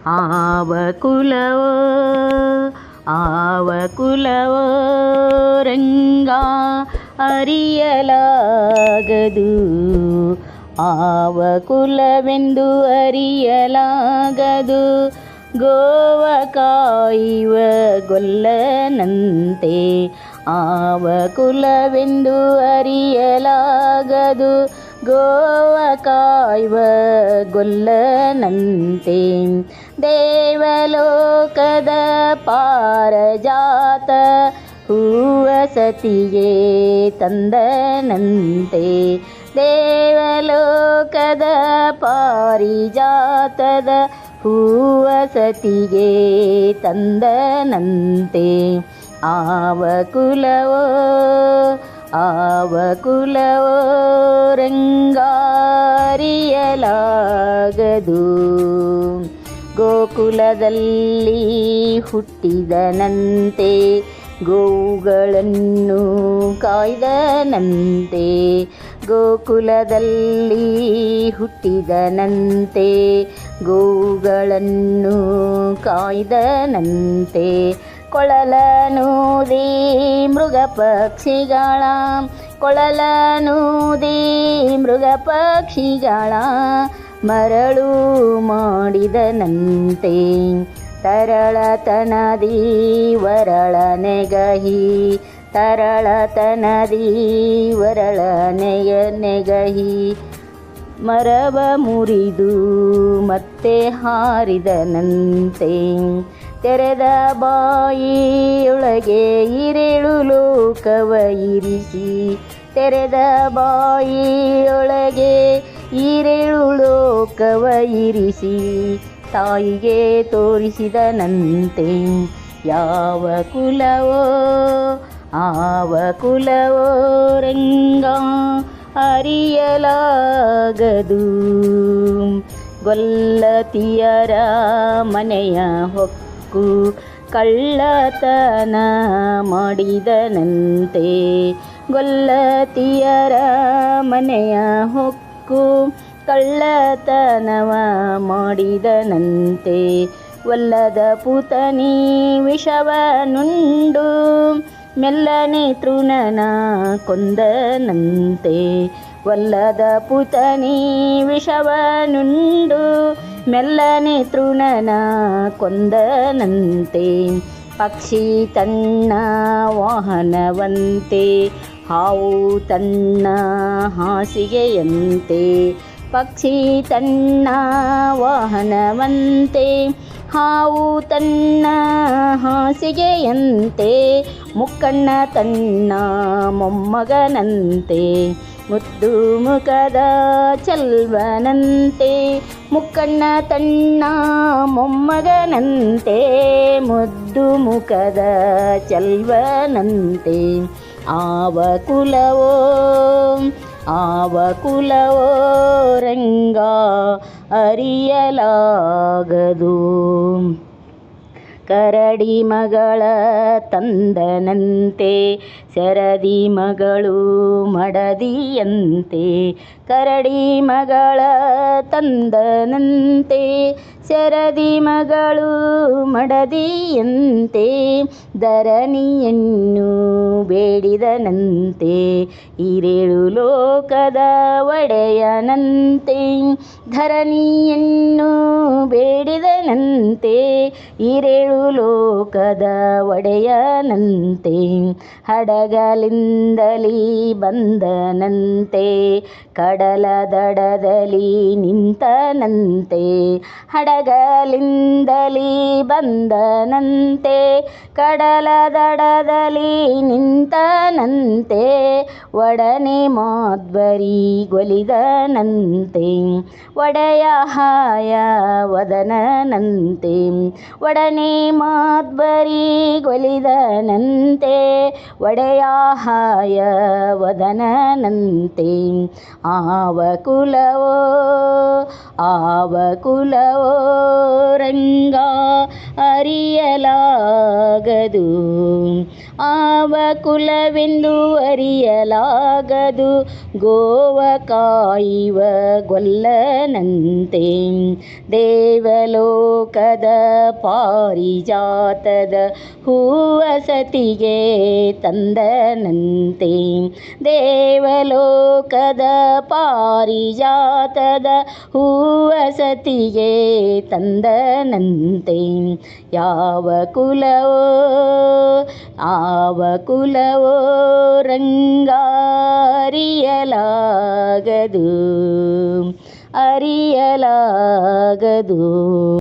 ಆವ ಕುಲವೋ ಆವ ಕುಲವೋ ರಂಗ ಅರಿಯಲಾಗದು. ಆವ ಕುಲವೆಂದು ಅರಿಯಲಾಗದು. ಗೋವ ಕಾಯುವ ಗೊಲ್ಲನಂತೆ ಆವ ಕುಲವೆಂದು ಅರಿಯಲಾಗದು. ಗೋವ ಕಾಯುವ ಗೊಲ್ಲನಂತೆ ದೇವಲೋಕದ ಪಾರಜಾತ ಹೂವ ಸತಿಗೆ ತಂದನಂತೆ. ದೇವಲೋಕದ ಪಾರಿಜಾತದ ಹೂವ ಸತಿಗೆ ತಂದನಂತೆ. ಆವ ಕುಲವೋ ಆವ ಕುಲವೋ ರಂಗಾರಿಯಲಾಗದು. ಗೋಕುಲದಲ್ಲಿ ಹುಟ್ಟಿದನಂತೆ ಗೋವುಗಳನ್ನು ಕಾಯ್ದನಂತೆ. ಗೋಕುಲದಲ್ಲಿ ಹುಟ್ಟಿದನಂತೆ ಗೋವುಗಳನ್ನು ಕಾಯ್ದನಂತೆ. ಕೊಳಲನೂದಿ ಮೃಗ ಪಕ್ಷಿಗಳ ಕೊಳಲನೂದಿ ಮೃಗ ಪಕ್ಷಿಗಳ ಮರಳು ಮಾಡಿದನಂತೆ. ತರಳತನದಿ ವರಳ ನೆಗಹಿ ತರಳತನದಿ ವರಳ ನೆಗಹಿ ಮರವ ಮುರಿದು ಮತ್ತೆ ಹಾರಿದನಂತೆ. ತೆರೆದ ಬಾಯಿಯೊಳಗೆ ಇರೇಳು ಲೋಕವ ಇರಿಸಿ ತೆರೆದ ಬಾಯಿಯೊಳಗೆ ಇರೇಳು ಲೋಕವ ಇರಿಸಿ ತಾಯಿಗೆ ತೋರಿಸಿದನಂತೆ. ಯಾವ ಕುಲವೋ ಆವ ಕುಲವೋ ರಂಗ ಅರಿಯಲಾಗದು. ಗೊಲ್ಲತಿಯರ ಮನೆಯ ಹೊಕ್ಕು ಕಳ್ಳತನ ಮಾಡಿದನಂತೆ. ಗೊಲ್ಲತಿಯರ ಮನೆಯ ಹೊಕ್ಕು ಕಳ್ಳತನವ ಮಾಡಿದನಂತೆ. ಒಲ್ಲದ ಪುತನಿ ವಿಷವನುಂಡು ಮೆಲ್ಲನೆ ತೃಣನ ಕೊಂದನಂತೆ. ಒಲ್ಲದ ಪುತನಿ ವಿಷವನುಂಡು ಮೆಲ್ಲನೆ ತೃಣನ ಕೊಂದನಂತೆ. ಪಕ್ಷಿ ತನ್ನ ವಾಹನವಂತೆ ಹಾವು ತನ್ನ ಹಾಸಿಗೆಯಂತೆ. ಪಕ್ಷಿ ತನ್ನ ವಾಹನವಂತೆ ಹಾವು ತನ್ನ ಹಾಸಿಗೆಯಂತೆ. ಮುಕ್ಕಣ್ಣ ತನ್ನ ಮೊಮ್ಮಗನಂತೆ ಮುದ್ದು ಮುಖದ ಚೆಲ್ವನಂತೆ. ಮುಕ್ಕಣ್ಣ ತನ್ನ ಮೊಮ್ಮಗನಂತೆ ಮುದ್ದು ಮುಖದ ಚೆಲ್ವನಂತೆ. ಆವ ಕುಲವೋ ಆವ ಕುಲವೋ ರಂಗ ಅರಿಯಲಾಗದು. ಕರಡಿ ಮಗಳ ತಂದನಂತೆ ಸರದಿ ಮಗಳು ಮಡದಿಯಂತೆ. ಕರಡಿ ಮಗಳ ತಂದನಂತೆ ಸರದಿ ಮಗಳು ಮಡದಿಯಂತೆ. ಧರಣಿಯನ್ನು ಬೇಡಿದನಂತೆ ಇರೇಳು ಲೋಕದ ಒಡೆಯನಂತೆ. ಧರಣಿಯನ್ನು ಬೇಡಿದನಂತೆ ಇರೇಳು ಲೋಕದ ಒಡೆಯನಂತೆ. ಹಡಗಲಿಂದಲೀ ಬಂದನಂತೆ ಕಡಲ ದಡದಲ್ಲಿ ನಿಂತನಂತೆ. ಹಡಗಲಿಂದಲೀ ಬಂದನಂತೆ ಕಡಲ ದಡದಲ್ಲಿ ನಿಂತನಂತೆ. ಒಡನೆ ಮಾಧ್ವರಿ ಗೊಲಿದನಂತೆ ಒಡೆಯ ಹಾಯ ವದನನಂತೆ. ಒಡನೆ ಮಾಧ್ವರಿ ಗೊಲಿದನಂತೆ ಒಡೆಯ ಹಾಯ ವದನನಂತೆ. ಆವ ಕುಲವೋ ಆವ ಕುಲವೋ ರಂಗ ಅರಿಯಲಾಗದು. ಆವ ಕುಲವೆಂದು ಅರಿಯಲಾಗದು. ಗೋವ ಕಾಯುವ ಗೊಲ್ಲನಂತೆ ದೇವಲೋಕದ ಪಾರಿಜಾತದ ಹೂವ ಸತಿಗೆ ತಂದನಂತೆ ದೇವಲೋಕದ ಪಾರಿಜಾತದ ಹೂವ ಸತಿಗೆ ತಂದನಂತೆ ಯಾವ ಕುಲವೋ ಆವ ಕುಲವೋ ರಂಗಾರಿಯಲಾಗದು ಅರಿಯಲಾಗದು.